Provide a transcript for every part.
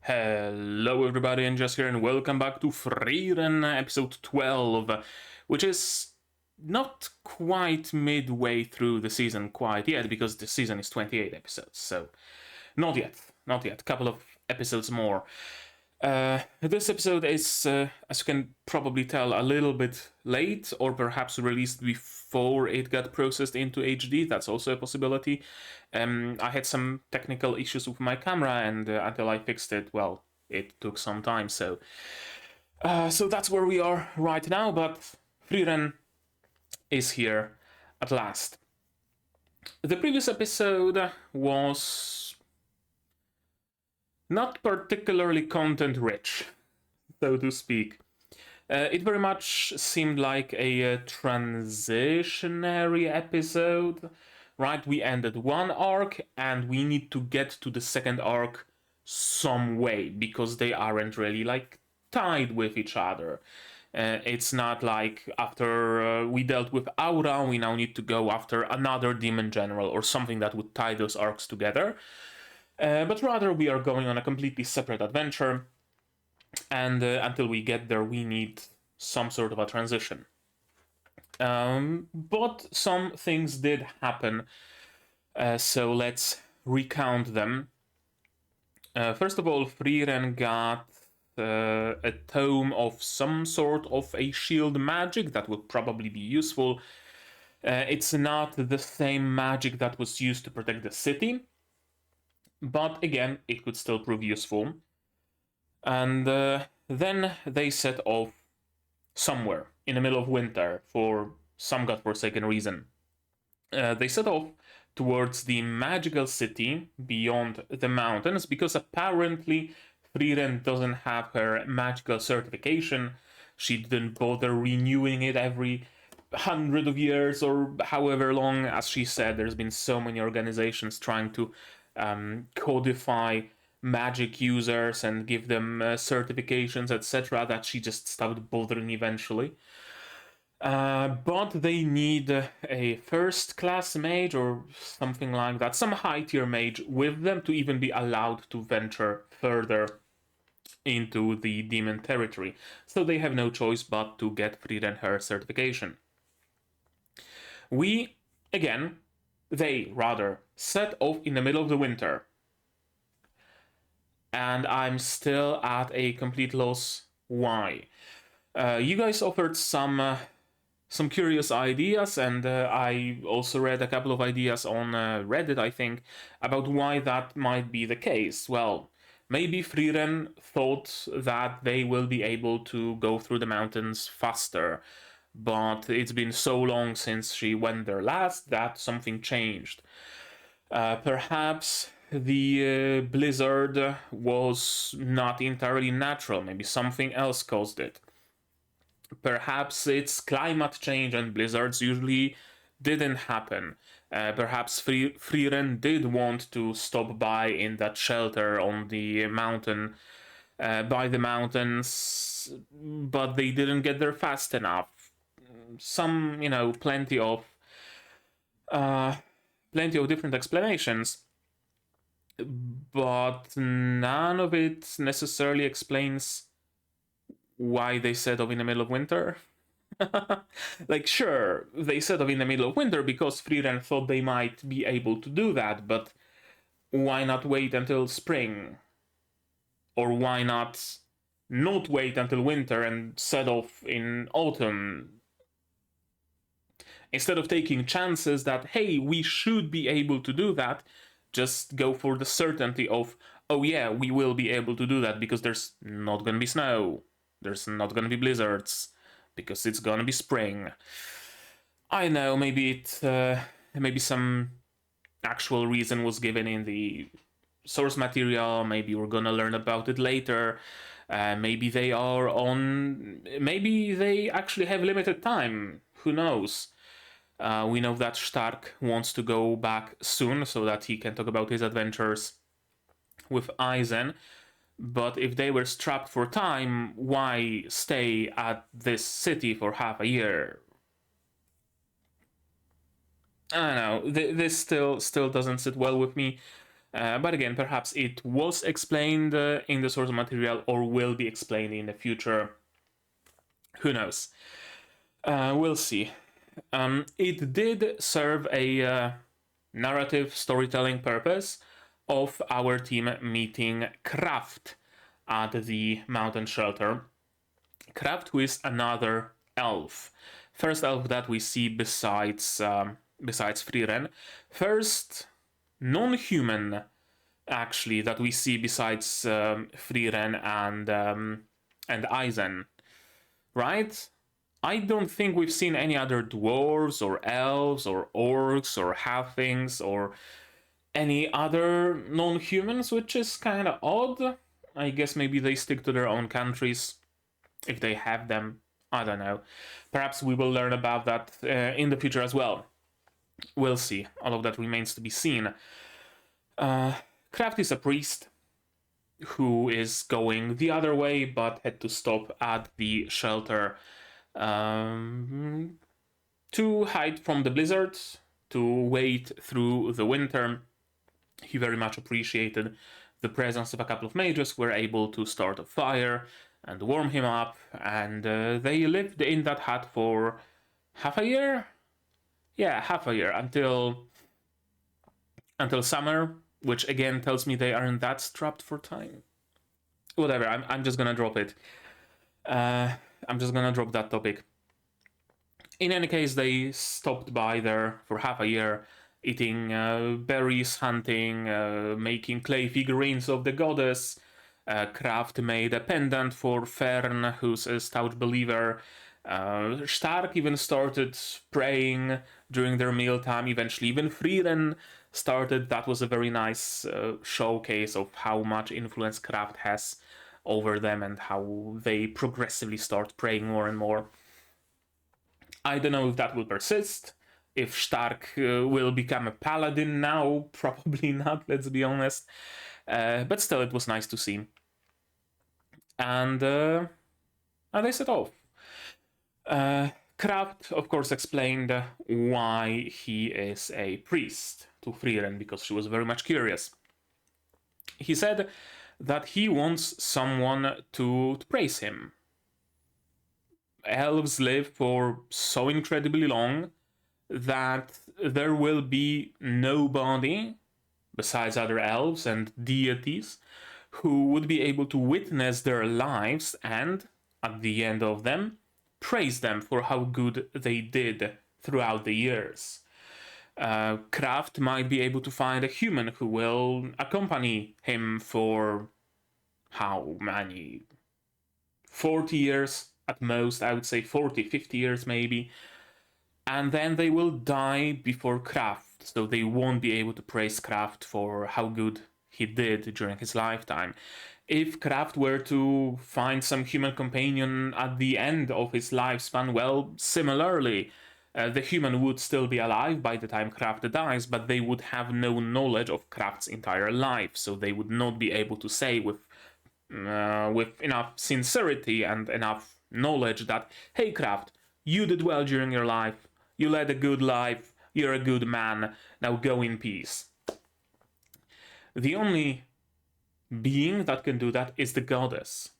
Hello everybody, and just here, and welcome back to Frieren episode 12, which is not quite midway through the season quite yet, because the season is 28 episodes, so not yet, couple of episodes more. This episode is, as you can probably tell, a little bit late, or perhaps released before it got processed into HD. That's also a possibility. I had some technical issues with my camera, and until I fixed it, well, it took some time. So that's where we are right now. But Frieren is here at last. The previous episode was not particularly content-rich, so to speak. It very much seemed like a transitionary episode, right? We ended one arc, and we need to get to the second arc some way, because they aren't really, like, tied with each other. It's not like after we dealt with Aura, we now need to go after another Demon General, or something that would tie those arcs together. But rather, we are going on a completely separate adventure, and until we get there, we need some sort of a transition. But some things did happen, so let's recount them. First of all, Frieren got a tome of some sort of a shield magic that would probably be useful. It's not the same magic that was used to protect the city, but again, it could still prove useful. And then they set off somewhere in the middle of winter for some godforsaken reason. They set off towards the magical city beyond the mountains, because apparently Frieren doesn't have her magical certification. She didn't bother renewing it every 100 of years or however long. As she said, there's been so many organizations trying to codify magic users and give them certifications, etc., that she just stopped bothering eventually. But they need a first-class mage or something like that, some high-tier mage with them to even be allowed to venture further into the demon territory. So they have no choice but to get Frieren her certification. They rather, set off in the middle of the winter. And I'm still at a complete loss why. You guys offered some curious ideas, and I also read a couple of ideas on Reddit, I think, about why that might be the case. Well, maybe Frieren thought that they will be able to go through the mountains faster, but it's been so long since she went there last that something changed. Perhaps the blizzard was not entirely natural, maybe something else caused it. Perhaps it's climate change and blizzards usually didn't happen. Perhaps Frieren did want to stop by in that shelter on the mountain, by the mountains, but they didn't get there fast enough. Plenty of different explanations, but none of it necessarily explains why they set off in the middle of winter. Like, sure, they set off in the middle of winter because Frieren thought they might be able to do that, but why not wait until spring? Or why not wait until winter and set off in autumn? Instead of taking chances that, hey, we should be able to do that, just go for the certainty of, oh yeah, we will be able to do that because there's not gonna be snow. There's not gonna be blizzards, because it's gonna be spring. I know, maybe some actual reason was given in the source material, maybe we're gonna learn about it later. Maybe they actually have limited time, who knows. We know that Stark wants to go back soon so that he can talk about his adventures with Eisen. But if they were strapped for time, why stay at this city for half a year? I don't know. This still doesn't sit well with me. But again, perhaps it was explained in the source material or will be explained in the future. Who knows? We'll see. It did serve a narrative storytelling purpose of our team meeting Kraft at the mountain shelter. Kraft, who is another elf. First elf that we see besides Frieren. First non-human, actually, that we see besides Frieren and Eisen, right? I don't think we've seen any other dwarves or elves or orcs or halflings or any other non-humans, which is kind of odd. I guess maybe they stick to their own countries, if they have them. I don't know. Perhaps we will learn about that in the future as well. We'll see. All of that remains to be seen. Kraft is a priest who is going the other way, but had to stop at the shelter to hide from the blizzard, to wait through the winter. He very much appreciated the presence of a couple of mages who were able to start a fire and warm him up, and they lived in that hut for half a year? Yeah, half a year, until summer, which again tells me they aren't that strapped for time. Whatever, I'm just gonna drop it. I'm just gonna drop that topic. In any case, they stopped by there for half a year, eating berries, hunting, making clay figurines of the goddess. Kraft made a pendant for Fern, who's a stout believer. Stark even started praying during their mealtime. Eventually, even Frieren started. That was a very nice showcase of how much influence Kraft has over them and how they progressively start praying more and more. I don't know if that will persist. If Stark will become a paladin now, probably not, let's be honest. But still, it was nice to see. And they set off. Kraft, of course, explained why he is a priest to Frieren, because she was very much curious. He said that he wants someone to praise him. Elves live for so incredibly long that there will be nobody besides other elves and deities who would be able to witness their lives and, at the end of them, praise them for how good they did throughout the years. Kraft might be able to find a human who will accompany him for how many? 40 years at most, I would say 40, 50 years maybe. And then they will die before Kraft, so they won't be able to praise Kraft for how good he did during his lifetime. If Kraft were to find some human companion at the end of his lifespan, well, similarly, the human would still be alive by the time Kraft dies, but they would have no knowledge of Kraft's entire life, so they would not be able to say with enough sincerity and enough knowledge that, hey Kraft, you did well during your life, you led a good life, you're a good man, now go in peace. The only being that can do that is the goddess.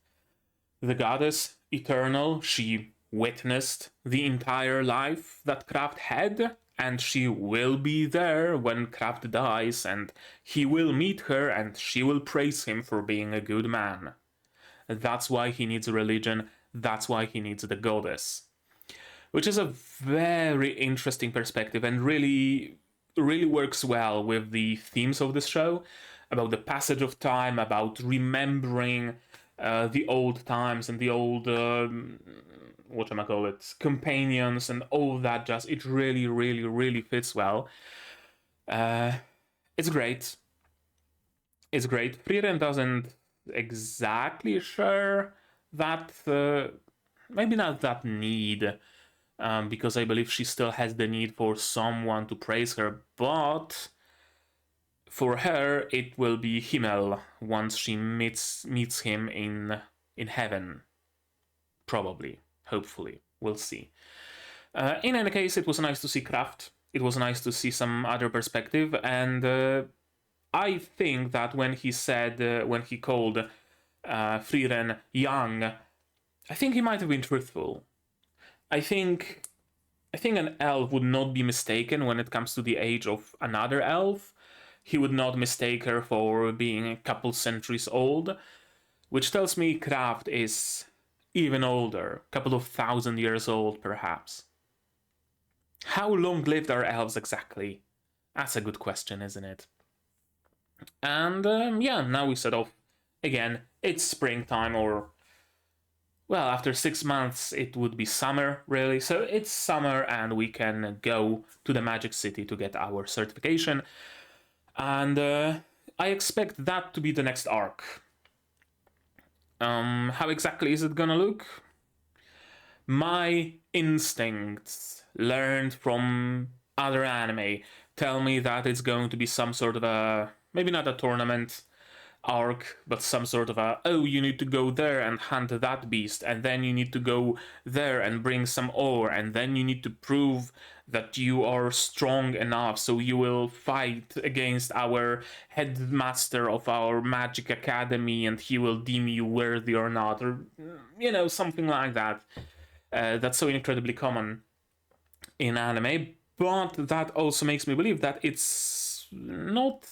The goddess, eternal, she witnessed the entire life that Kraft had, and she will be there when Kraft dies, and he will meet her, and she will praise him for being a good man. That's why he needs a religion, that's why he needs the goddess. Which is a very interesting perspective and really works well with the themes of this show, about the passage of time, about remembering the old times and the old companions and all that. Just it really fits well. It's great. Frieren doesn't exactly share that maybe not that need, because I believe she still has the need for someone to praise her, but for her it will be Himmel once she meets him in heaven. Probably, hopefully, we'll see. In any case, it was nice to see Kraft. It was nice to see some other perspective, and I think that when he said, when he called Frieren young, I think he might have been truthful. I think an elf would not be mistaken when it comes to the age of another elf. He would not mistake her for being a couple centuries old, which tells me Kraft is even older, a couple of 1,000 years old, perhaps. How long-lived are elves exactly? That's a good question, isn't it? And yeah, now we set off again. It's springtime, or well, after 6 months it would be summer, really. So it's summer and we can go to the Magic City to get our certification. And I expect that to be the next arc. How exactly is it gonna look? My instincts learned from other anime tell me that it's going to be some sort of a, maybe not a tournament arc, but some sort of a, oh, you need to go there and hunt that beast, and then you need to go there and bring some ore, and then you need to prove that you are strong enough, so you will fight against our headmaster of our magic academy, and he will deem you worthy or not, or, you know, something like that. That's so incredibly common in anime, but that also makes me believe that it's not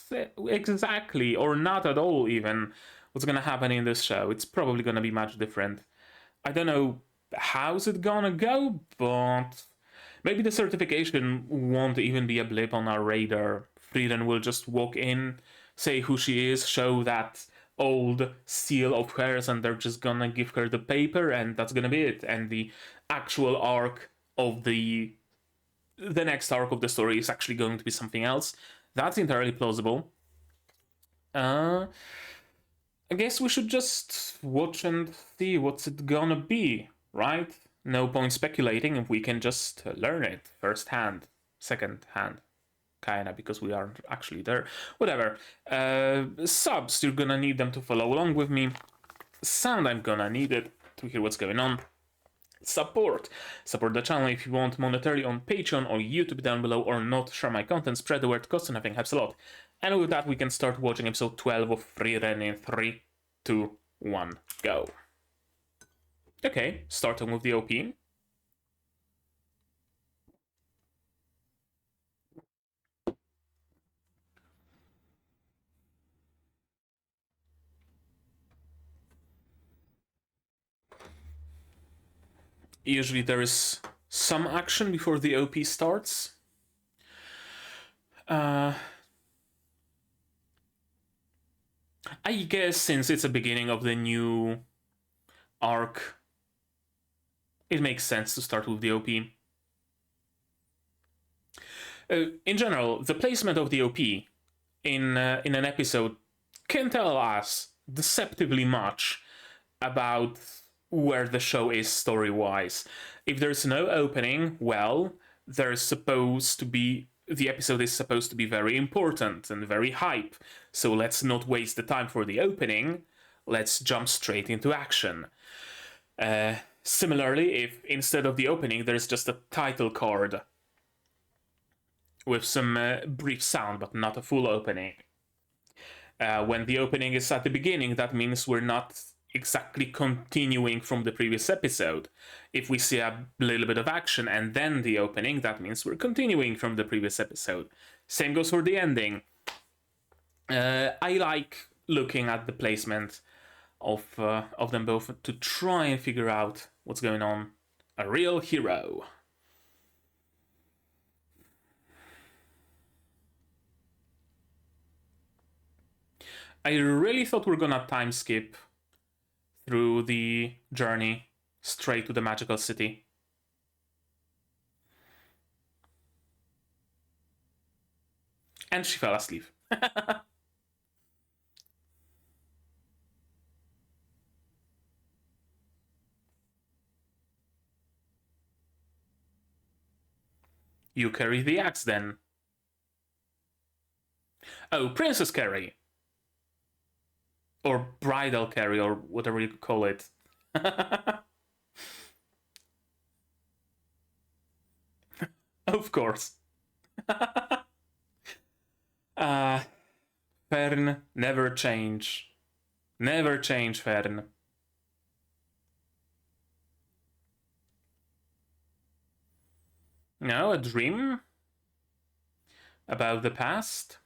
exactly, or not at all even, what's gonna happen in this show. It's probably gonna be much different. I don't know how's it gonna go, but maybe the certification won't even be a blip on our radar. Frieren will just walk in, say who she is, show that old seal of hers, and they're just gonna give her the paper, and that's gonna be it. And the actual arc of the next arc of the story is actually going to be something else. That's entirely plausible. I guess we should just watch and see what's it gonna be, right? No point speculating if we can just learn it first hand, second hand, kinda, because we aren't actually there. Whatever. Subs, you're gonna need them to follow along with me. Sound, I'm gonna need it to hear what's going on. Support the channel if you want monetarily on Patreon or YouTube down below, or not. Share my content, spread the word, cost nothing, helps a lot. And with that, we can start watching episode 12 of Frieren in 3, 2, 1, go. Okay, starting with the OP. Usually there is some action before the OP starts. I guess since it's the beginning of the new arc, it makes sense to start with the OP. In general, the placement of the OP in an episode can tell us deceptively much about where the show is story-wise. If there's no opening, well, there's supposed to be, the episode is supposed to be very important and very hype, so let's not waste the time for the opening, let's jump straight into action. Similarly, if instead of the opening there's just a title card with some brief sound but not a full opening, when the opening is at the beginning, that means we're not exactly continuing from the previous episode. If we see a little bit of action and then the opening, that means we're continuing from the previous episode. Same goes for the ending. I like looking at the placement of them both to try and figure out what's going on. A real hero. I really thought we were gonna time skip through the journey straight to the magical city. And she fell asleep. You carry the axe then. Oh, Princess Carry. Or Bridal Carry, or whatever you call it. Of course. uh, Fern, never change. Never change, Fern. No, a dream about the past.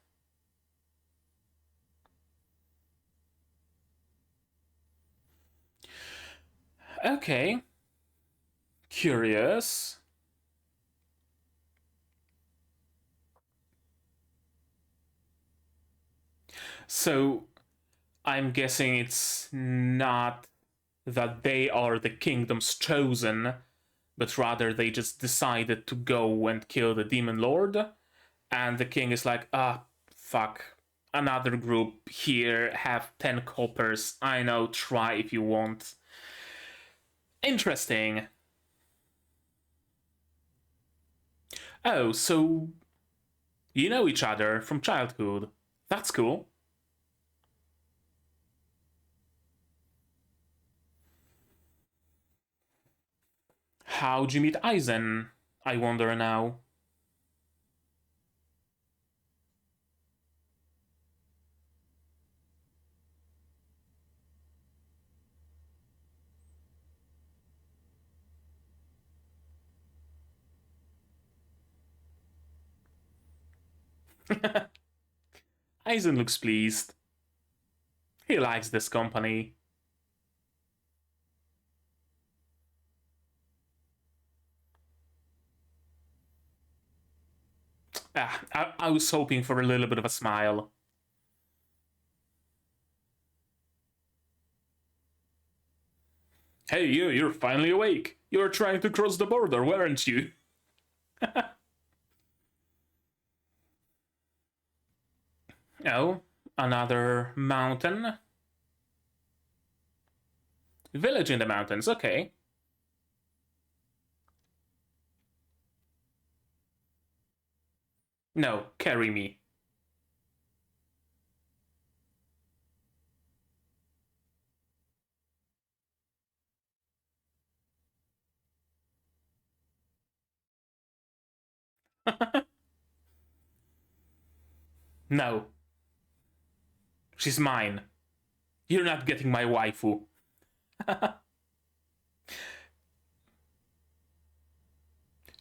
Okay. Curious. So, I'm guessing it's not that they are the kingdom's chosen, but rather they just decided to go and kill the demon lord, and the king is like, ah, fuck, another group here, have 10 coppers, I know, try if you want. Interesting. Oh, so you know each other from childhood. That's cool. How'd you meet Eisen? I wonder now. Eisen looks pleased. He likes this company. I was hoping for a little bit of a smile. Hey, you're finally awake. You were trying to cross the border, weren't you? Oh, another mountain. Village in the mountains, okay. No, carry me. No. She's mine. You're not getting my waifu.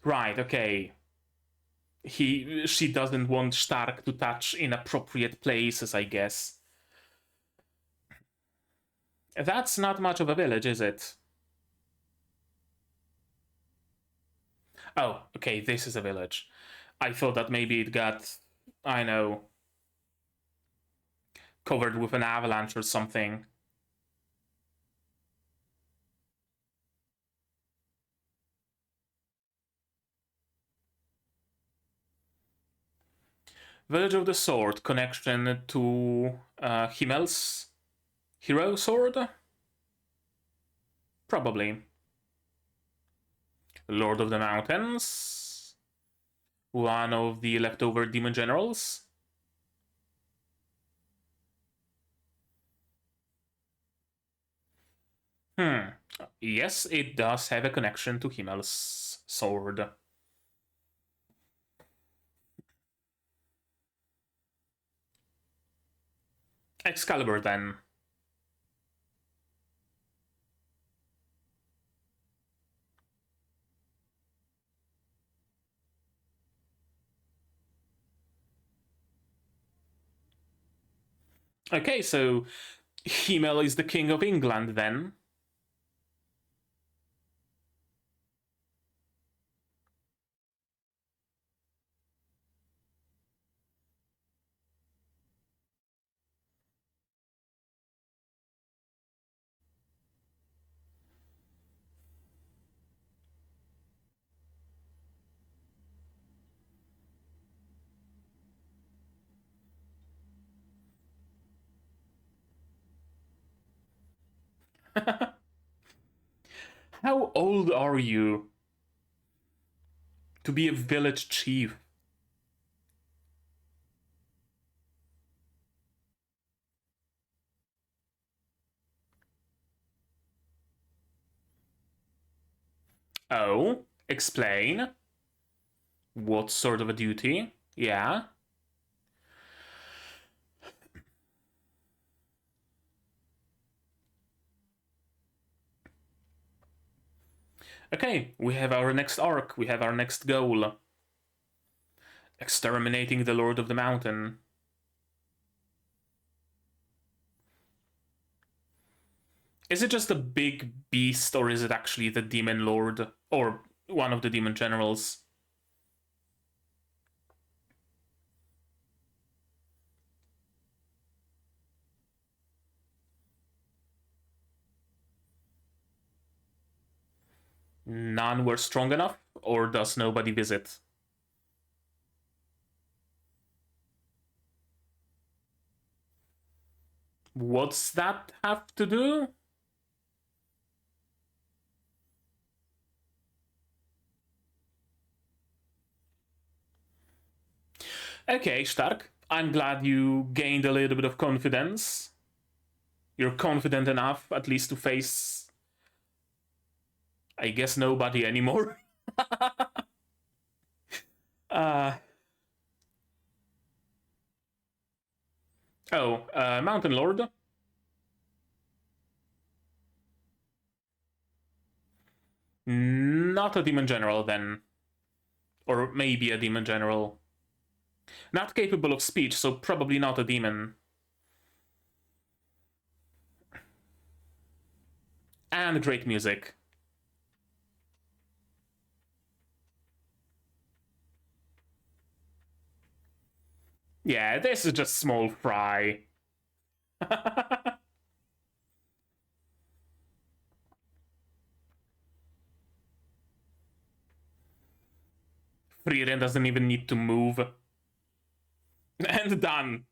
Right, okay. She doesn't want Stark to touch inappropriate places, I guess. That's not much of a village, is it? Oh, okay, this is a village. I thought that maybe it got, I know, covered with an avalanche or something. Village of the Sword, connection to Himmel's hero sword? Probably. Lord of the Mountains? One of the leftover demon generals? Hmm. Yes, it does have a connection to Himmel's sword. Excalibur, then. Okay, so Himmel is the king of England, then. How old are you to be a village chief? Oh, explain. What sort of a duty? Yeah. Okay, we have our next arc, we have our next goal. Exterminating the Lord of the Mountain. Is it just a big beast, or is it actually the Demon Lord? Or one of the Demon Generals? None were strong enough? Or does nobody visit? What's that have to do? Okay, Stark. I'm glad you gained a little bit of confidence. You're confident enough, at least, to face, I guess, nobody anymore. uh, Mountain Lord. Not a Demon General, then. Or maybe a Demon General. Not capable of speech, so probably not a demon. And great music. Yeah, this is just small fry. Frieren doesn't even need to move. And done.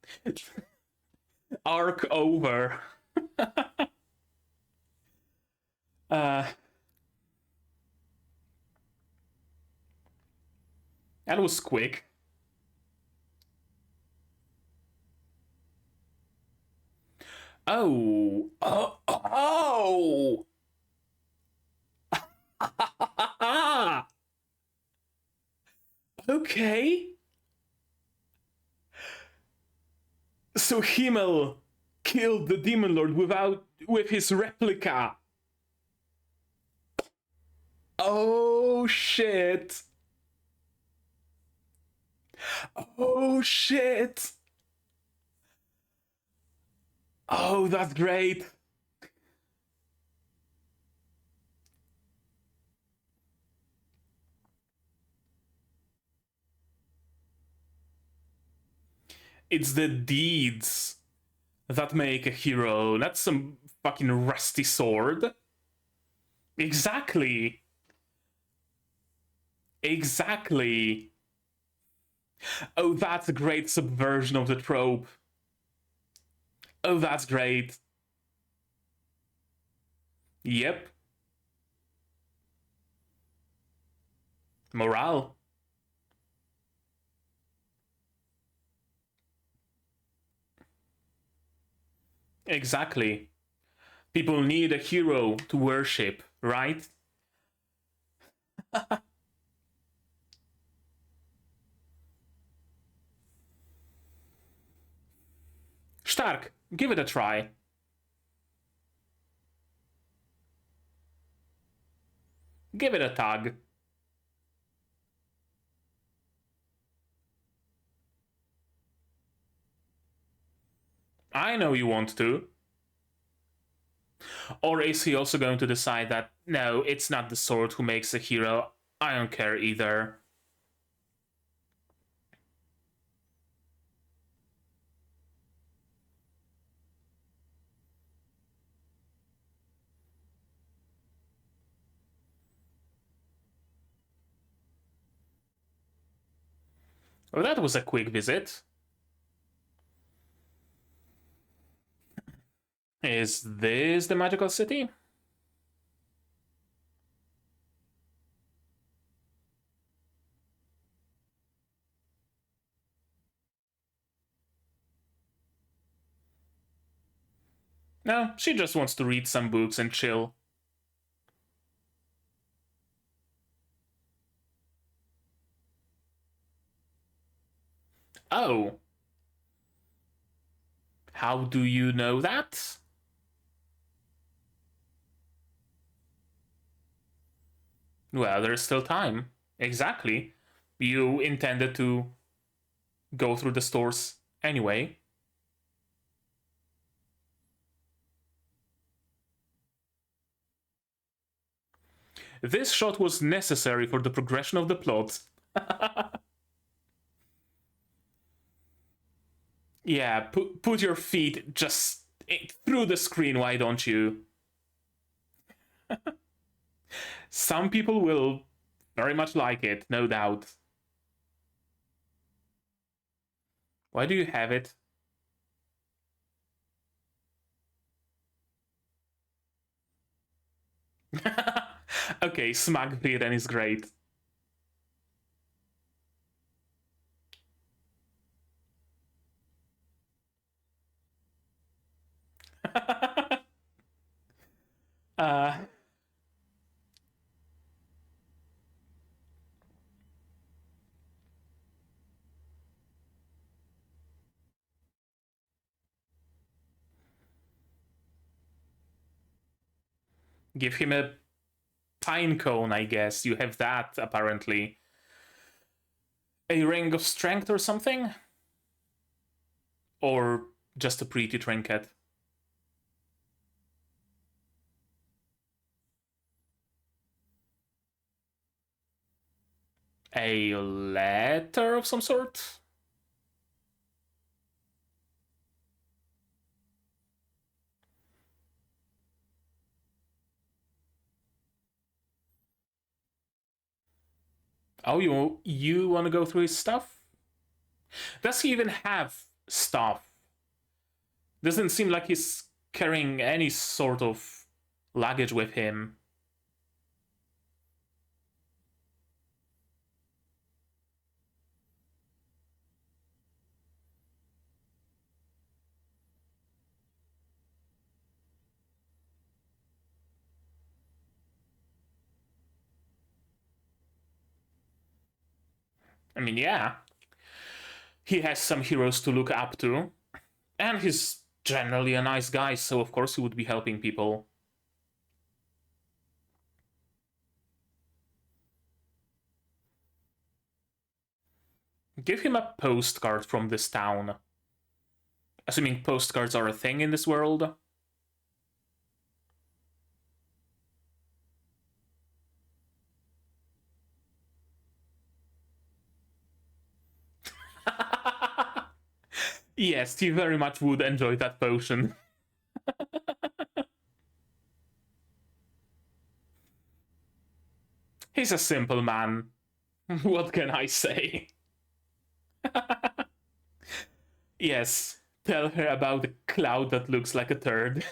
Arc over. That was quick. Oh. Oh. Oh. Okay. So Himmel killed the Demon Lord with his replica. Oh shit. Oh shit. Oh, that's great. It's the deeds that make a hero, not some fucking rusty sword. Exactly. Exactly. Oh, that's a great subversion of the trope. Oh, that's great. Yep. Morale. Exactly. People need a hero to worship, right? Stark, give it a try. Give it a tug. I know you want to. Or is he also going to decide that, no, it's not the sword who makes a hero? I don't care either. Well, that was a quick visit. Is this the magical city? No, she just wants to read some books and chill. Oh. How do you know that? Well, there's still time. Exactly. You intended to go through the stores anyway. This shot was necessary for the progression of the plot. Yeah, put your feet just through the screen, why don't you? Some people will very much like it, no doubt. Why do you have it? Okay, Smug Frieren is great. uh, give him a pine cone, I guess. You have that, apparently. A ring of strength or something? Or just a pretty trinket? A letter of some sort? Oh, you want to go through his stuff? Does he even have stuff? Doesn't seem like he's carrying any sort of luggage with him. I mean, yeah, he has some heroes to look up to, and he's generally a nice guy, so of course he would be helping people. Give him a postcard from this town. Assuming postcards are a thing in this world. Yes, he very much would enjoy that potion. He's a simple man. What can I say? Yes, tell her about the cloud that looks like a turd.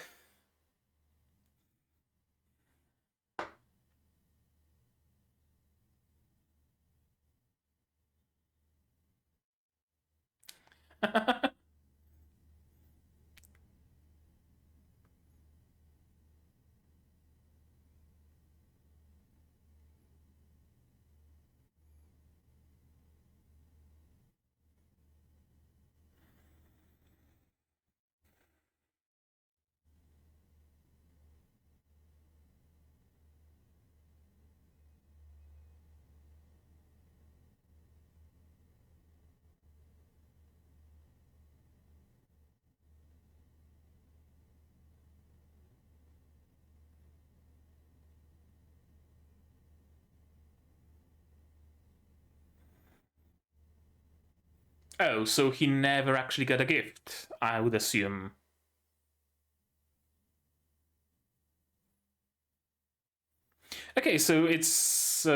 Oh, so he never actually got a gift, I would assume. Okay, so it's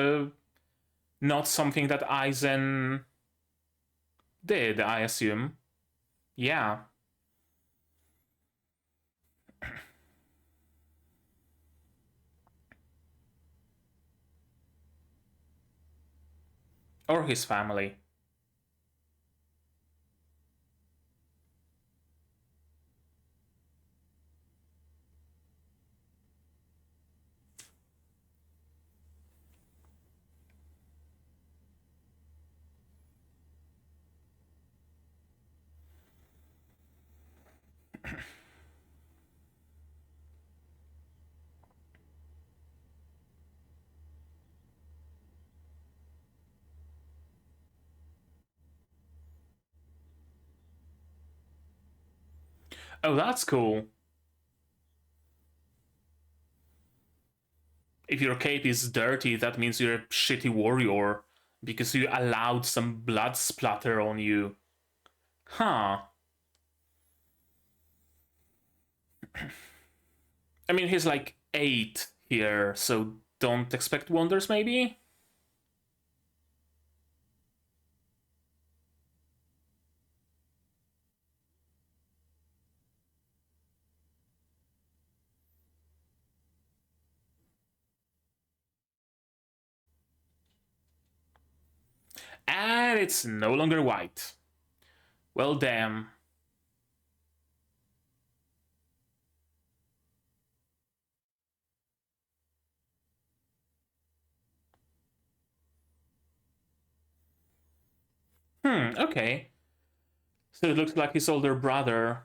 not something that Aizen did, I assume. Yeah. Or his family. Oh, that's cool. If your cape is dirty, that means you're a shitty warrior because you allowed some blood splatter on you. Huh. I mean, he's like 8 here, so don't expect wonders, maybe? And it's no longer white. Well, damn. Okay. So it looks like his older brother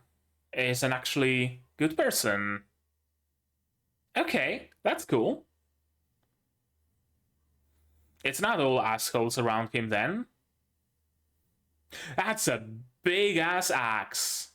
is an actually good person. Okay, that's cool. It's not all assholes around him then. That's a big ass axe.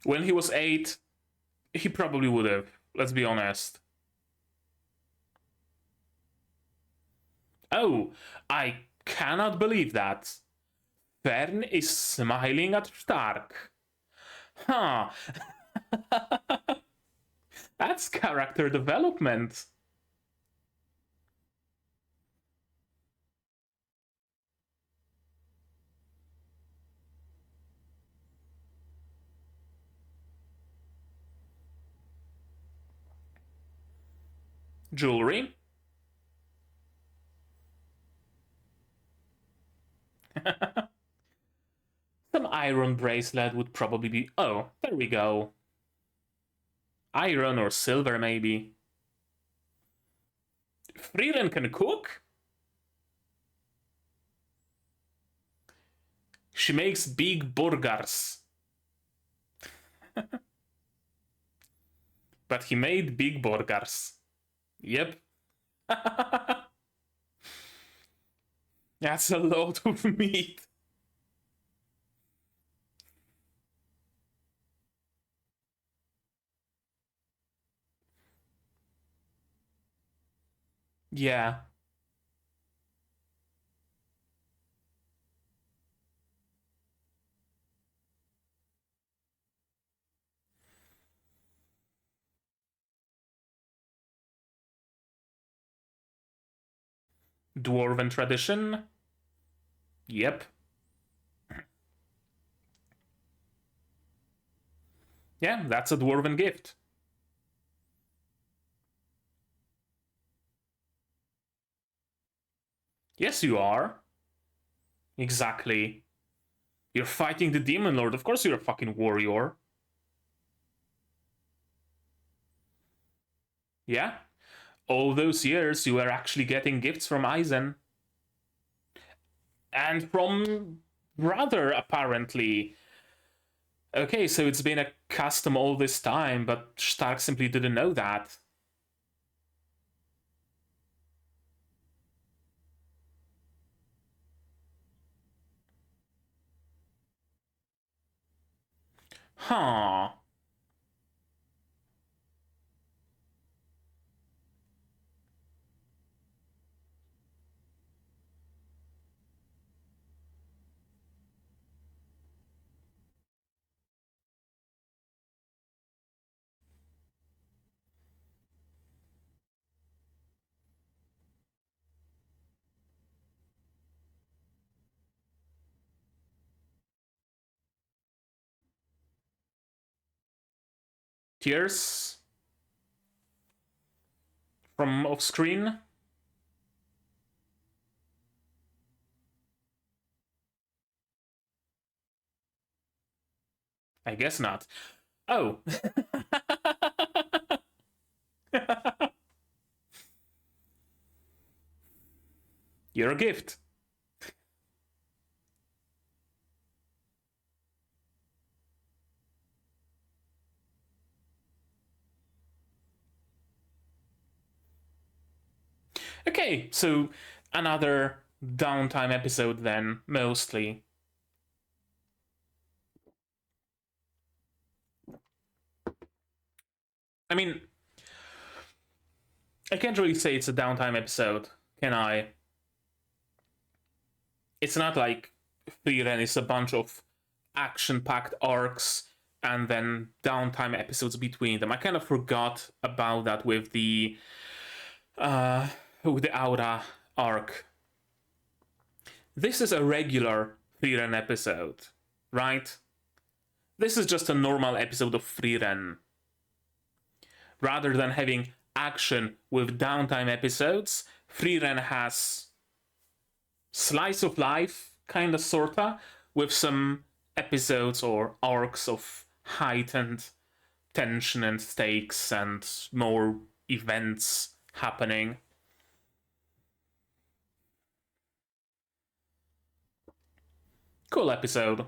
When he was 8, he probably would have. Let's be honest. Oh, I cannot believe that. Fern is smiling at Stark. Huh. That's character development. Jewelry. Some iron bracelet would probably be... Oh, there we go. Iron or silver, maybe. Frieren can cook? She makes big burgers. But he made big burgers. Yep. That's a lot of meat. Yeah. Dwarven tradition? Yep. Yeah, that's a dwarven gift. Yes, you are. Exactly. You're fighting the Demon Lord. Of course you're a fucking warrior. Yeah. All those years you were actually getting gifts from Aizen. And from brother, apparently. Okay, so it's been a custom all this time, but Stark simply didn't know that. Huh. Tears from off screen? I guess not. Oh. You're a gift. Okay, so another downtime episode then, mostly. I mean, I can't really say it's a downtime episode, can I? It's not like Frieren is a bunch of action-packed arcs and then downtime episodes between them. I kind of forgot about that with the Aura arc. This is a regular Frieren episode, right? This is just a normal episode of Frieren. Rather than having action with downtime episodes, Frieren has slice of life, kinda sorta, with some episodes or arcs of heightened tension and stakes and more events happening. Cool episode.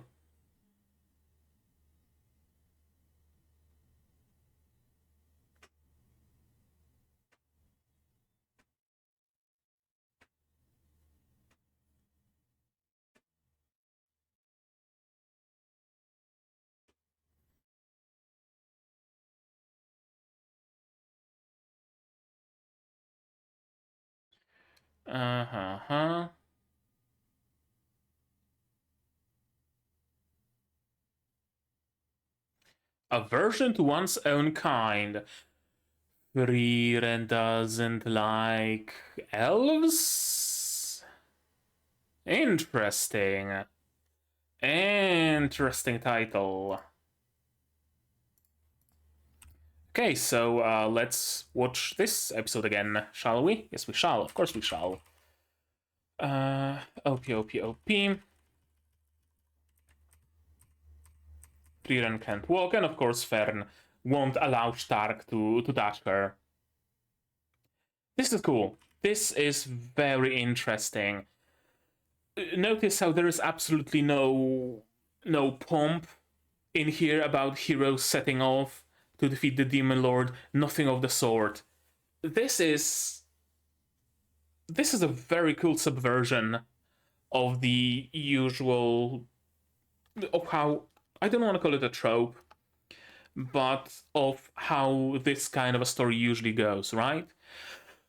Uh-huh. Aversion to one's own kind. Frieren doesn't like elves? Interesting. Interesting title. Okay, so let's watch this episode again, shall we? Yes, we shall. Of course we shall. OP. Frieren can't walk, and of course Fern won't allow Stark to touch her. This is cool. This is very interesting. Notice how there is absolutely no pomp in here about heroes setting off to defeat the Demon Lord. Nothing of the sort. This is a very cool subversion of the usual, of how, I don't want to call it a trope, but of how this kind of a story usually goes, right?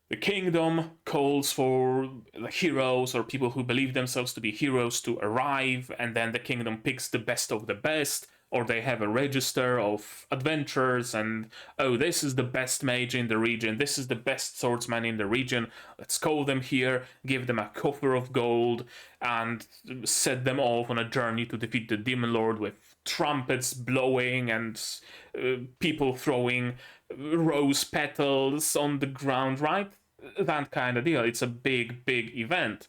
The kingdom calls for the heroes or people who believe themselves to be heroes to arrive, and then the kingdom picks the best of the best, or they have a register of adventurers, and oh, this is the best mage in the region, this is the best swordsman in the region, let's call them here, give them a coffer of gold, and set them off on a journey to defeat the Demon Lord with trumpets blowing and people throwing rose petals on the ground, right? That kind of deal. It's a big event.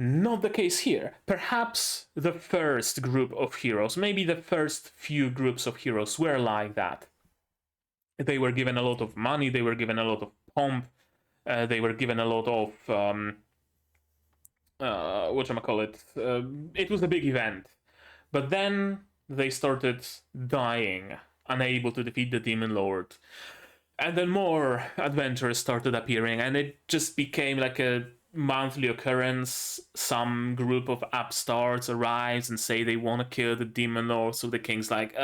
Not the case here. Perhaps the first group of heroes, maybe the first few groups of heroes were like that. They were given a lot of money, they were given a lot of pomp, they were given a lot of whatchamacallit. It was a big event. But then they started dying, unable to defeat the Demon Lord. And then more adventures started appearing, and it just became like a monthly occurrence. Some group of upstarts arrives and say they want to kill the Demon Lord, so the king's like,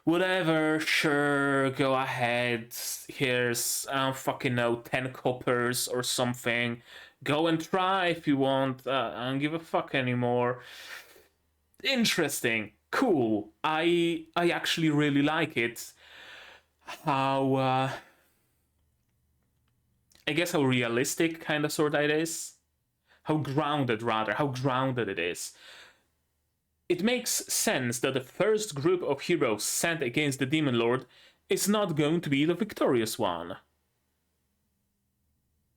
whatever, sure, go ahead. Here's, I don't fucking know, 10 coppers or something. Go and try if you want. I don't give a fuck anymore. Interesting. Cool. I actually really like it. How I guess how realistic kind of sort of it is. How grounded it is. It makes sense that the first group of heroes sent against the Demon Lord is not going to be the victorious one.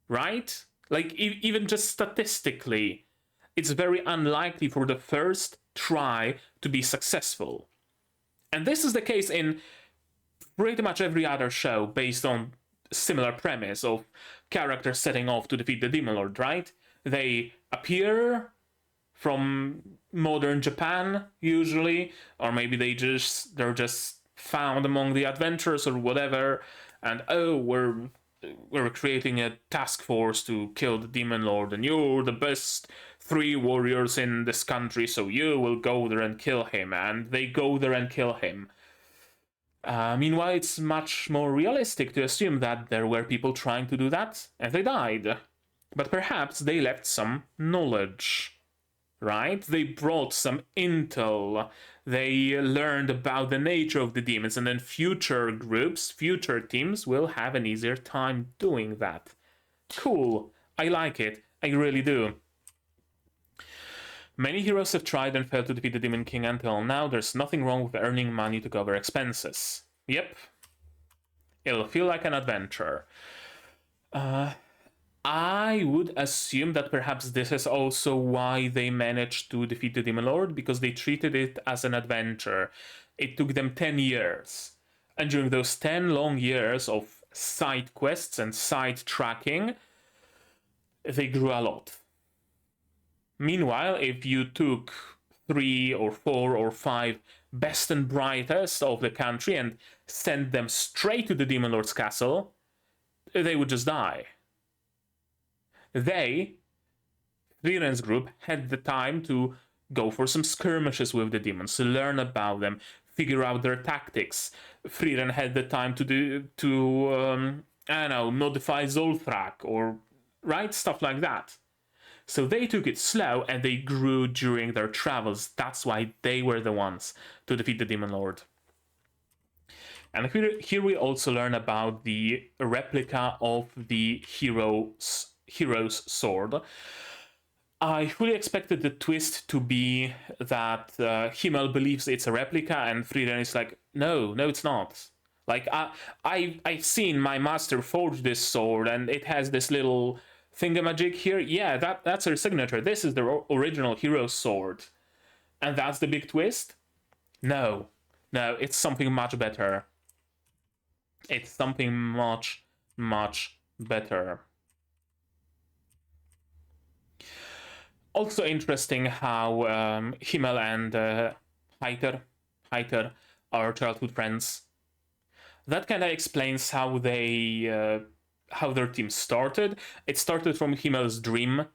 Right? Like, even just statistically, it's very unlikely for the first try to be successful. And this is the case in pretty much every other show based on similar premise of characters setting off to defeat the Demon Lord, right? They appear from modern Japan, usually, or maybe they're just found among the adventurers or whatever, and oh, we're we're creating a task force to kill the demon lord, and you're the best 3 warriors in this country, so you will go there and kill him. And they go there and kill him. Meanwhile, it's much more realistic to assume that there were people trying to do that, and they died. But perhaps they left some knowledge, right? They brought some intel. They learned about the nature of the demons, and then future groups, future teams will have an easier time doing that. Cool. I like it. I really do. Many heroes have tried and failed to defeat the Demon King until now. There's nothing wrong with earning money to cover expenses. Yep. It'll feel like an adventure. I would assume that perhaps this is also why they managed to defeat the Demon Lord, because they treated it as an adventure. It took them 10 years. And during those 10 long years of side quests and side tracking, they grew a lot. Meanwhile, if you took 3 or 4 or 5 best and brightest of the country and sent them straight to the Demon Lord's castle, they would just die. They, Frieren's group, had the time to go for some skirmishes with the demons, to learn about them, figure out their tactics. Frieren had the time I don't know, modify Zolthrak or right stuff like that. So they took it slow and they grew during their travels. That's why they were the ones to defeat the Demon Lord. And here we also learn about the replica of the hero's sword. I fully expected the twist to be that Himmel believes it's a replica and Frieren is like, no, it's not. Like, I've seen my master forge this sword and it has this little thingamajig here. Yeah, that's her signature. This is the original hero's sword. And that's the big twist? No, it's something much better. It's something much, much better. Also interesting how Himmel and Heiter are childhood friends. That kind of explains how how their team started. It started from Himmel's dream.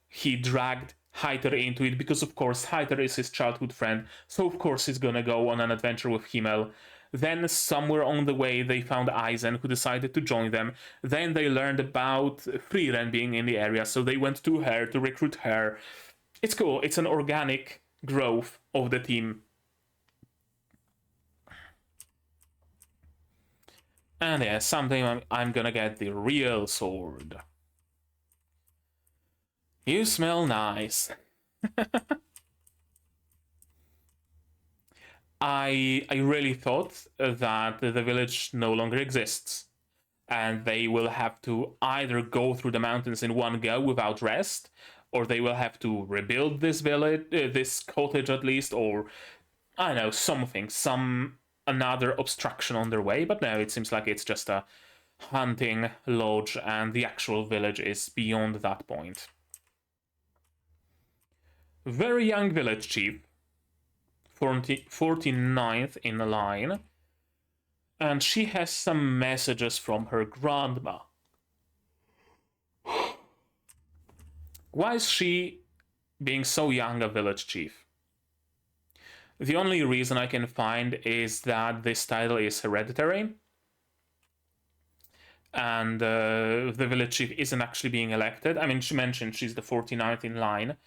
He dragged Heiter into it because, of course, Heiter is his childhood friend, so of course he's gonna go on an adventure with Himmel. Then somewhere on the way they found Eisen, who decided to join them. Then they learned about Frieren being in the area, so they went to her to recruit her. It's cool. It's an organic growth of the team. And yeah, someday I'm gonna get the real sword. You smell nice. I really thought that the village no longer exists, and they will have to either go through the mountains in one go without rest, or they will have to rebuild this village, this cottage at least, or I don't know, some another obstruction on their way. But no, it seems like it's just a hunting lodge, and the actual village is beyond that point. Very young village chief, 49th in the line, and she has some messages from her grandma. Why is she being so young a village chief? The only reason I can find is that this title is hereditary, and the village chief isn't actually being elected. I mean, she mentioned she's the 49th in line,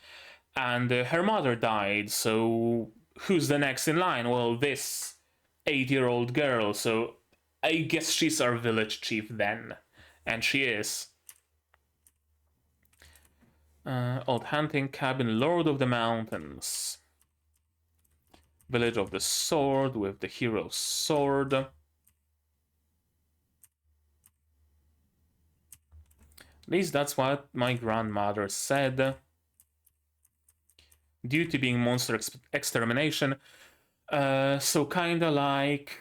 and her mother died, so who's the next in line? Well, this 8-year-old girl, so I guess she's our village chief then. And she is. Old hunting cabin, Lord of the Mountains. Village of the Sword with the hero's sword. At least that's what my grandmother said. Duty being monster extermination. So kinda like...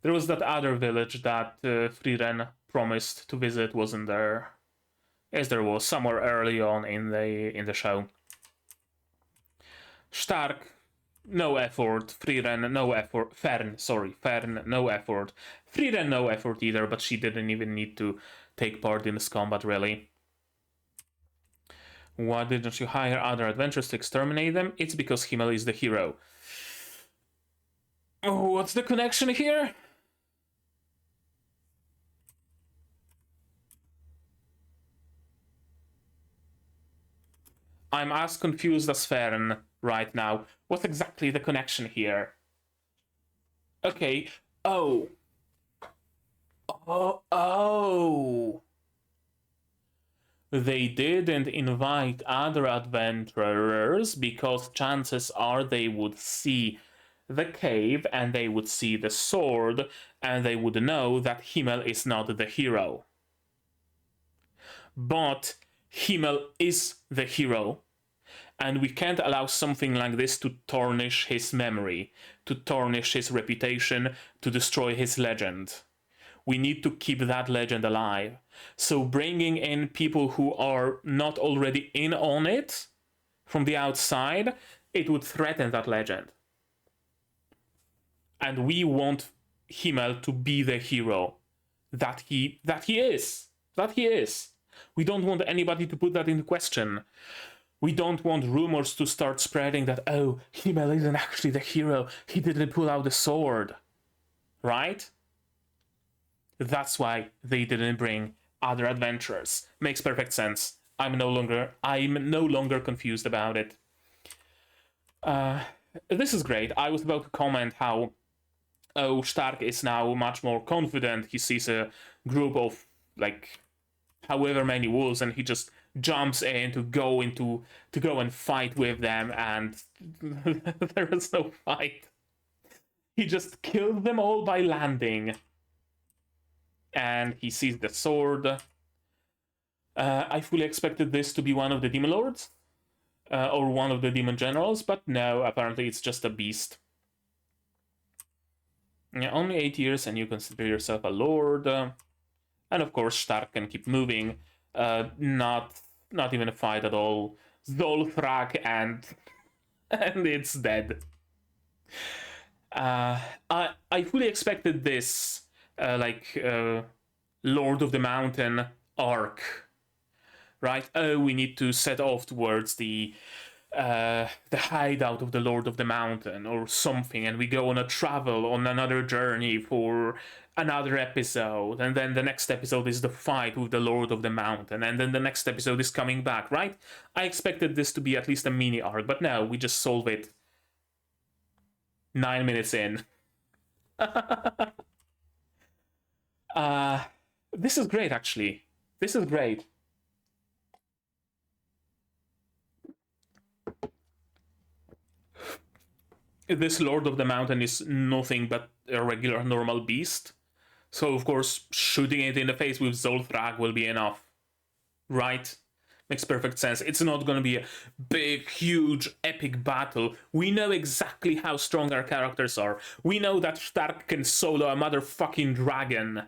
There was that other village that Frieren promised to visit, wasn't there? Yes, there was, somewhere early on in the show. Stark no effort. Frieren, no effort. Fern, no effort. Frieren, no effort either, but she didn't even need to take part in this combat, really. Why didn't you hire other adventurers to exterminate them? It's because Himmel is the hero. Oh, what's the connection here? I'm as confused as Fern right now. What's exactly the connection here? Okay. Oh. They didn't invite other adventurers because chances are they would see the cave and they would see the sword and they would know that Himmel is not the hero. But Himmel is the hero, and we can't allow something like this to tarnish his memory, to tarnish his reputation, to destroy his legend. We need to keep that legend alive. So bringing in people who are not already in on it from the outside, it would threaten that legend. And we want Himmel to be the hero that he is. We don't want anybody to put that into question. We don't want rumors to start spreading that, oh, Himmel isn't actually the hero. He didn't pull out the sword. Right? That's why they didn't bring other adventurers. Makes perfect sense. I'm no longer confused about it. This is great. I was about to comment how Stark is now much more confident. He sees a group of like however many wolves, and he just jumps in to go and fight with them, and there is no fight. He just killed them all by landing. And he sees the sword. I fully expected this to be one of the demon lords or one of the demon generals, but no, apparently it's just a beast. Yeah, only 8 years and you consider yourself a lord. And of course, Stark can keep moving. Not even a fight at all. Zolthrak and it's dead. I fully expected this Lord of the Mountain arc, right? Oh, we need to set off towards the hideout of the Lord of the Mountain or something, and we go on a travel on another journey for another episode, and then the next episode is the fight with the Lord of the Mountain, and then the next episode is coming back, right? I expected this to be at least a mini arc, but no, we just solve it 9 minutes in. This is great, actually. This is great. This Lord of the Mountain is nothing but a regular normal beast. So, of course, shooting it in the face with Zolthrak will be enough. Right? Makes perfect sense. It's not gonna be a big, huge, epic battle. We know exactly how strong our characters are. We know that Stark can solo a motherfucking dragon.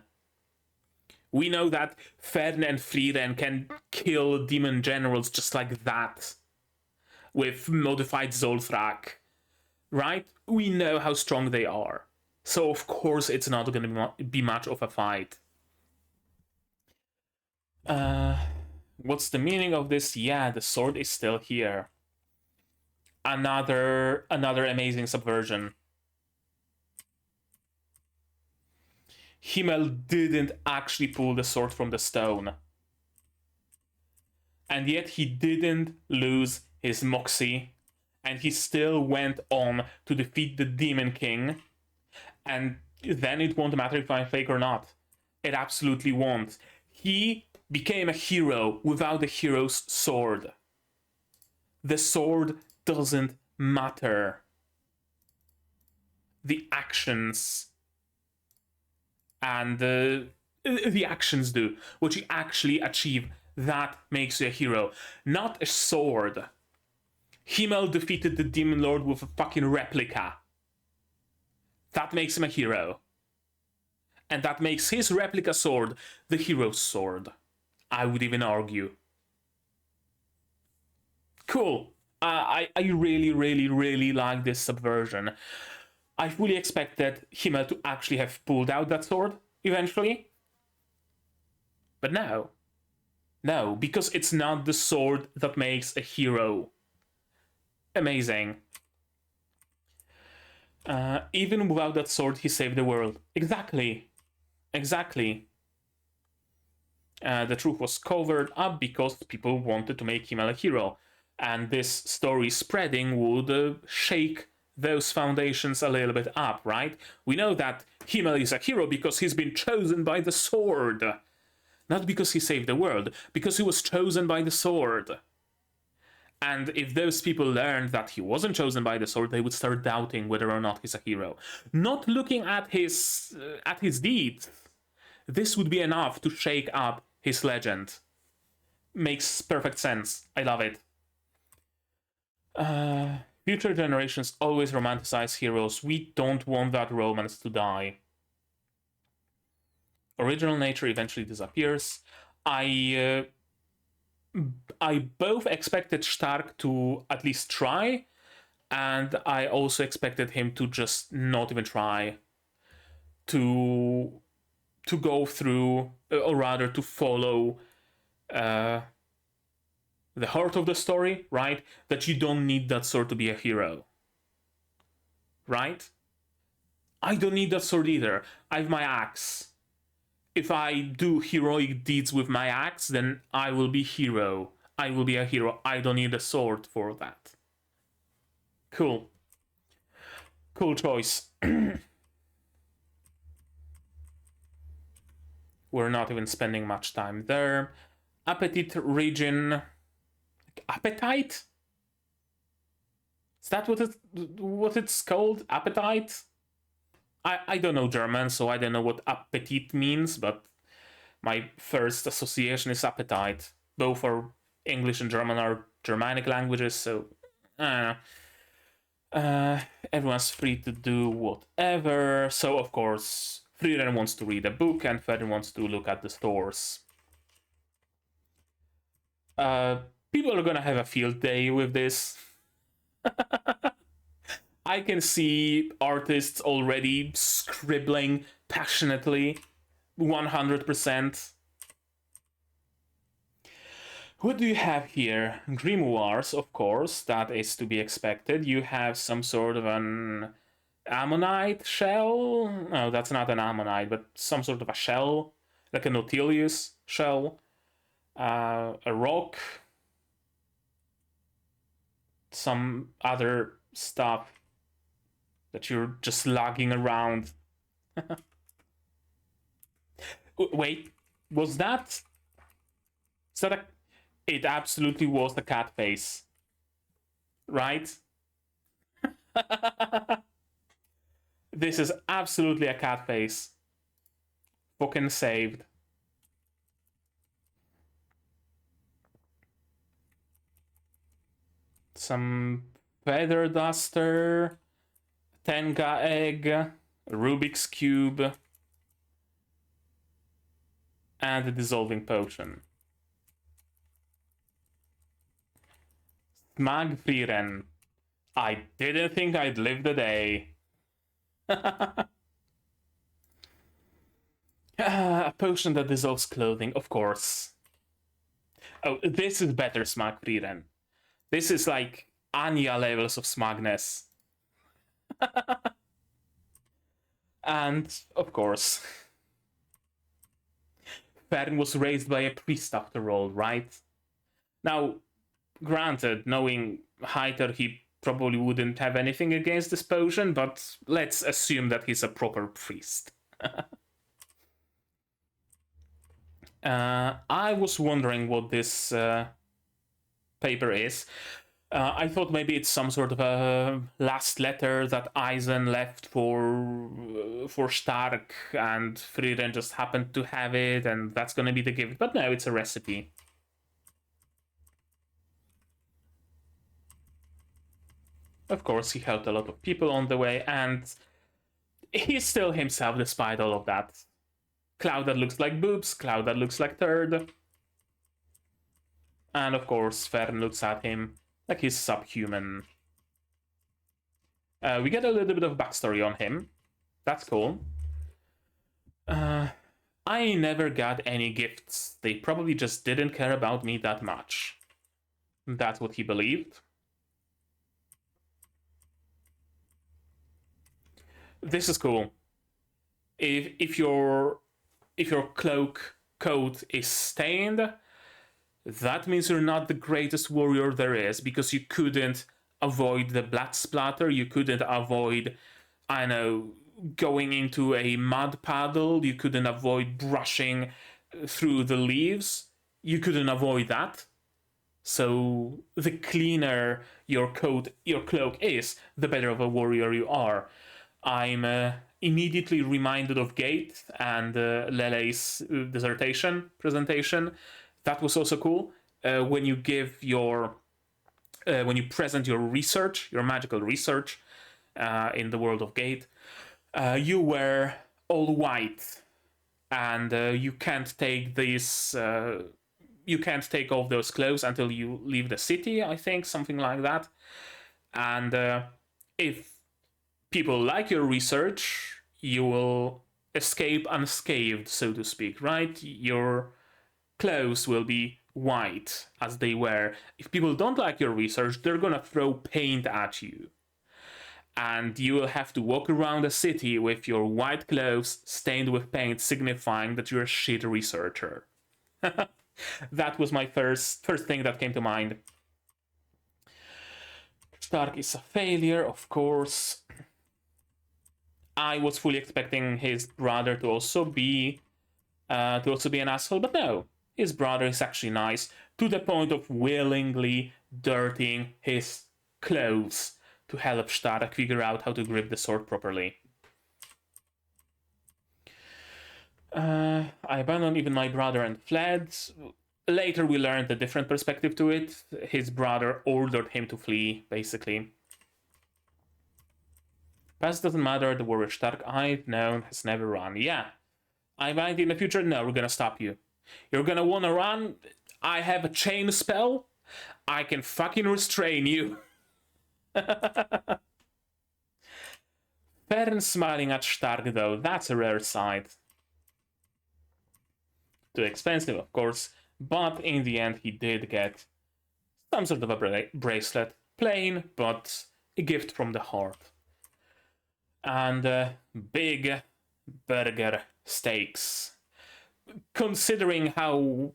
We know that Fern and Frieren can kill demon generals just like that. With modified Zolthrak. Right? We know how strong they are. So of course it's not gonna be much of a fight. What's the meaning of this? Yeah, the sword is still here. Another amazing subversion. Himmel didn't actually pull the sword from the stone. And yet he didn't lose his moxie. And he still went on to defeat the Demon King. And then it won't matter if I'm fake or not. It absolutely won't. He became a hero without the hero's sword. The sword doesn't matter. The actions and the actions do. What you actually achieve, that makes you a hero. Not a sword. Himmel defeated the Demon Lord with a fucking replica. That makes him a hero. And that makes his replica sword the hero's sword. I would even argue. Cool. I really, really, really like this subversion. I fully expected Himmel to actually have pulled out that sword eventually. But no. No, because it's not the sword that makes a hero. Amazing. Even without that sword, he saved the world. Exactly. Exactly. The truth was covered up because people wanted to make him a hero. And this story spreading would shake those foundations a little bit up, right? We know that Himmel is a hero because he's been chosen by the sword. Not because he saved the world, because he was chosen by the sword. And if those people learned that he wasn't chosen by the sword, they would start doubting whether or not he's a hero. Not looking at his deeds, this would be enough to shake up his legend. Makes perfect sense. I love it. Future generations always romanticize heroes. We don't want that romance to die. Original nature eventually disappears. I both expected Stark to at least try, and I also expected him to just not even try. To go through, or rather to follow the heart of the story, right? That you don't need that sword to be a hero. Right? I don't need that sword either. I have my axe. If I do heroic deeds with my axe, then I will be hero. I will be a hero. I don't need a sword for that. Cool. Cool choice. We're not even spending much time there. Appetite region. Appetite? Is that what it's called? Appetite? I don't know German, so I don't know what appetite means, but my first association is appetite. Both are English and German are Germanic languages, so I don't know. Everyone's free to do whatever. So of course, Frieren wants to read a book and Frieren wants to look at the stores. People are gonna have a field day with this. I can see artists already scribbling passionately, 100%. What do you have here? Grimoires, of course, that is to be expected. You have some sort of an ammonite shell? No, that's not an ammonite, but some sort of a shell, like a Nautilus shell. A rock. Some other stuff that you're just lugging around. Wait, was that? Is that a? It absolutely was a cat face, right? This is absolutely a cat face. Fucking saved. Some feather duster. Tenga egg, Rubik's cube, and a dissolving potion. Smag Frieren. I didn't think I'd live the day. A potion that dissolves clothing, of course. Oh, this is better, Smag Frieren. This is like Anya levels of smugness. And, of course, Fern was raised by a priest after all, right? Now, granted, knowing Hyter, he probably wouldn't have anything against this potion, but let's assume that he's a proper priest. I was wondering what this paper is. I thought maybe it's some sort of a last letter that Eisen left for Stark, and Frieren just happened to have it, and that's gonna be the gift. But no, it's a recipe. Of course, he helped a lot of people on the way, and he's still himself despite all of that. Cloud that looks like boobs, cloud that looks like turd. And of course, Fern looks at him like he's subhuman. We get a little bit of backstory on him. That's cool. I never got any gifts. They probably just didn't care about me that much. That's what he believed. This is cool. If your cloak coat is stained, that means you're not the greatest warrior there is, because you couldn't avoid the blood splatter, you couldn't avoid, I know, going into a mud puddle, you couldn't avoid brushing through the leaves, you couldn't avoid that. So the cleaner your cloak is, the better of a warrior you are. I'm immediately reminded of Gate and Lele's dissertation presentation. That was also cool. When you give your when you present your research, your magical research in the world of Gate, you wear all white, and you can't take this. You can't take off those clothes until you leave the city. I think something like that. And if people like your research, you will escape unscathed, so to speak, right? Your clothes will be white as they were. If people don't like your research, they're gonna throw paint at you. And you will have to walk around the city with your white clothes stained with paint, signifying that you're a shit researcher. That was my first thing that came to mind. Stark is a failure, of course. I was fully expecting his brother to also be an asshole, but no. His brother is actually nice, to the point of willingly dirtying his clothes to help Stark figure out how to grip the sword properly. I abandoned even my brother and fled. Later we learned a different perspective to it. His brother ordered him to flee, basically. Past doesn't matter, the warrior Stark I've known has never run. Yeah. I might in the future? No, we're gonna stop you. You're gonna wanna run? I have a chain spell. I can fucking restrain you. Frieren smiling at Stark, though, that's a rare sight. Too expensive, of course, but in the end he did get some sort of a bracelet. Plain, but a gift from the heart. And big burger steaks. Considering how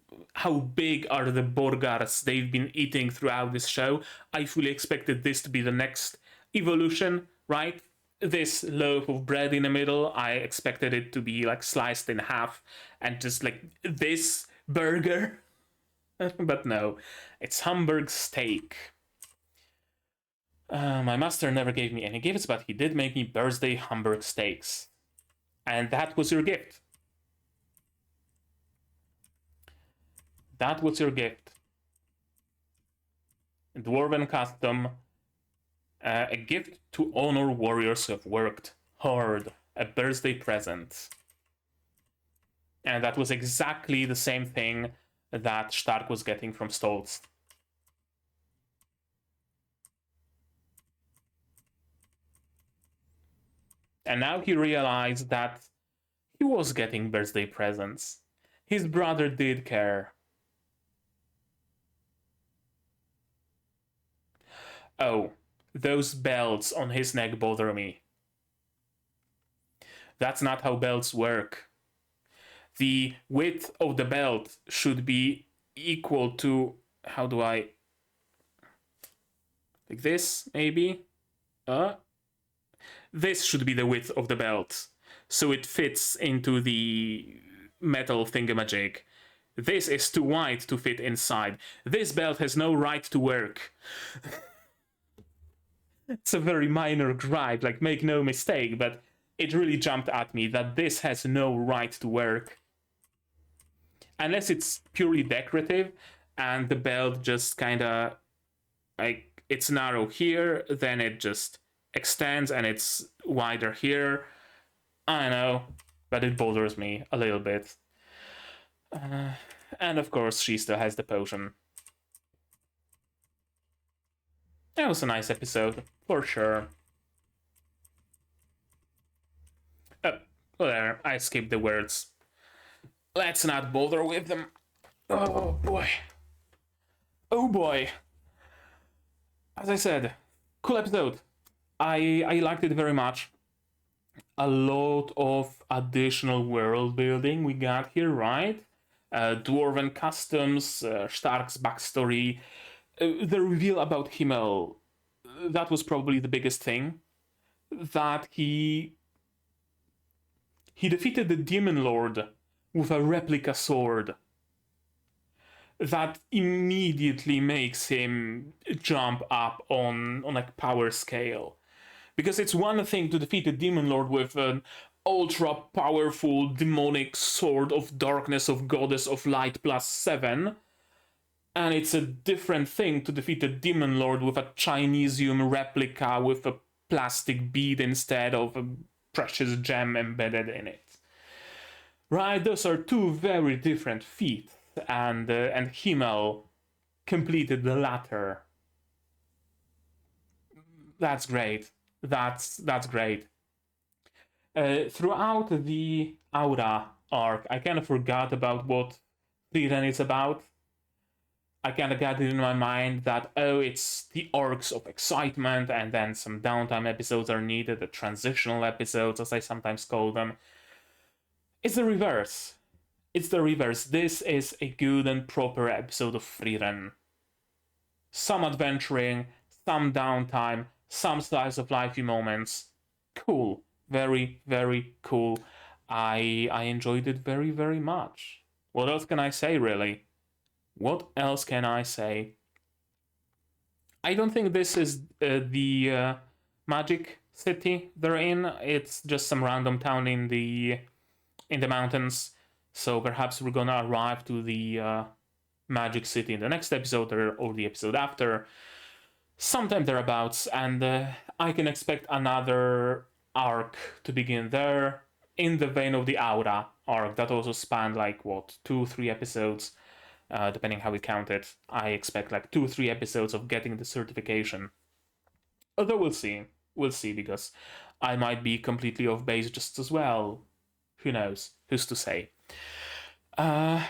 big are the burgers they've been eating throughout this show, I fully expected this to be the next evolution, right? This loaf of bread in the middle, I expected it to be like sliced in half and just like this burger. But no, it's Hamburg steak. My master never gave me any gifts, but he did make me birthday Hamburg steaks. And that was your gift. That was your gift. Dwarven custom. A gift to honor warriors who have worked hard. A birthday present. And that was exactly the same thing that Stark was getting from Stoltz. And now he realized that he was getting birthday presents. His brother did care. Oh, those belts on his neck bother me. That's not how belts work. The width of the belt should be equal to, how do I, like this, maybe? This should be the width of the belt, so it fits into the metal thingamajig. This is too wide to fit inside. This belt has no right to work. It's a very minor gripe, like make no mistake, but it really jumped at me that this has no right to work. Unless it's purely decorative and the belt just kinda, like, it's narrow here, then it just extends and it's wider here. I know, but it bothers me a little bit. And of course, she still has the potion. That was a nice episode, for sure. There, I skipped the words. Let's not bother with them. Oh boy. Oh boy. As I said, cool episode. I liked it very much. A lot of additional world building we got here, right? Dwarven customs, Stark's backstory, the reveal about Himmel. That was probably the biggest thing. That he defeated the Demon Lord with a replica sword. That immediately makes him jump up on like power scale. Because it's one thing to defeat a Demon Lord with an ultra powerful demonic sword of darkness of goddess of light +7, and it's a different thing to defeat a Demon Lord with a Chinesium replica with a plastic bead instead of a precious gem embedded in it. Right, those are two very different feats, and Himmel completed the latter. That's great. That's great. Throughout the Aura arc, I kind of forgot about what Frieren is about. I kind of got it in my mind that, oh, it's the arcs of excitement, and then some downtime episodes are needed, the transitional episodes, as I sometimes call them. It's the reverse. It's the reverse. This is a good and proper episode of Frieren. Some adventuring, some downtime, some slice of life moments. Cool. Very, very cool. I enjoyed it very, very much. What else can I say, really? What else can I say? I don't think this is the magic city they're in. It's just some random town in the mountains. So perhaps we're gonna arrive to the magic city in the next episode or the episode after. Sometime thereabouts, and I can expect another arc to begin there in the vein of the Aura arc that also spanned like what 2-3 episodes, depending how we count it. I expect like 2-3 episodes of getting the certification. Although we'll see, because I might be completely off base just as well. Who knows? Who's to say? Yeah,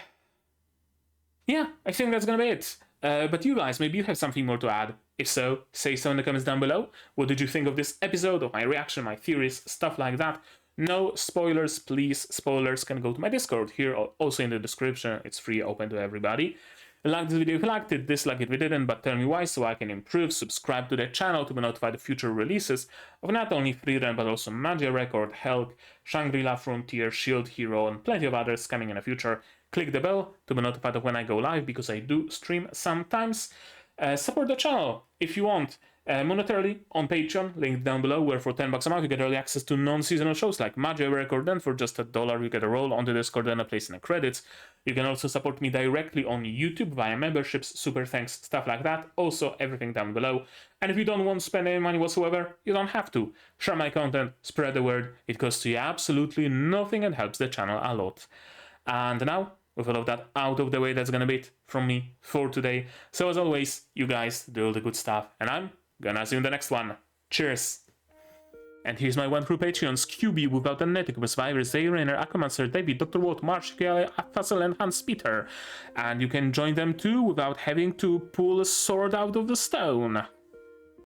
I think that's gonna be it. But you guys, maybe you have something more to add. If so, say so in the comments down below. What did you think of this episode, of my reaction, my theories, stuff like that? No spoilers, please. Spoilers can go to my Discord here, also in the description. It's free, open to everybody. Like this video if you liked it, dislike it if you didn't, but tell me why so I can improve. Subscribe to the channel to be notified of future releases of not only Frieren but also Magia Record, Helk, Shangri-La Frontier, Shield Hero, and plenty of others coming in the future. Click the bell to be notified of when I go live, because I do stream sometimes. Support the channel if you want monetarily on Patreon, linked down below, where for $10 a month you get early access to non-seasonal shows like Magia Record, and for just $1 you get a role on the Discord and a place in the credits. You can also support me directly on YouTube via memberships, super thanks, stuff like that. Also everything down below. And if you don't want to spend any money whatsoever, you don't have to. Share my content, spread the word. It costs you absolutely nothing and helps the channel a lot. And now, with all of that out of the way, that's gonna be it from me for today. So as always, you guys do all the good stuff, and I'm gonna see you in the next one. Cheers! And here's my one through Patreons: QB, Without a Netic, Survivor, Zayrainer, Akamaster, David, Dr. Watt, Marsh, Kiale, Fassel, and Hans Peter. And you can join them too without having to pull a sword out of the stone.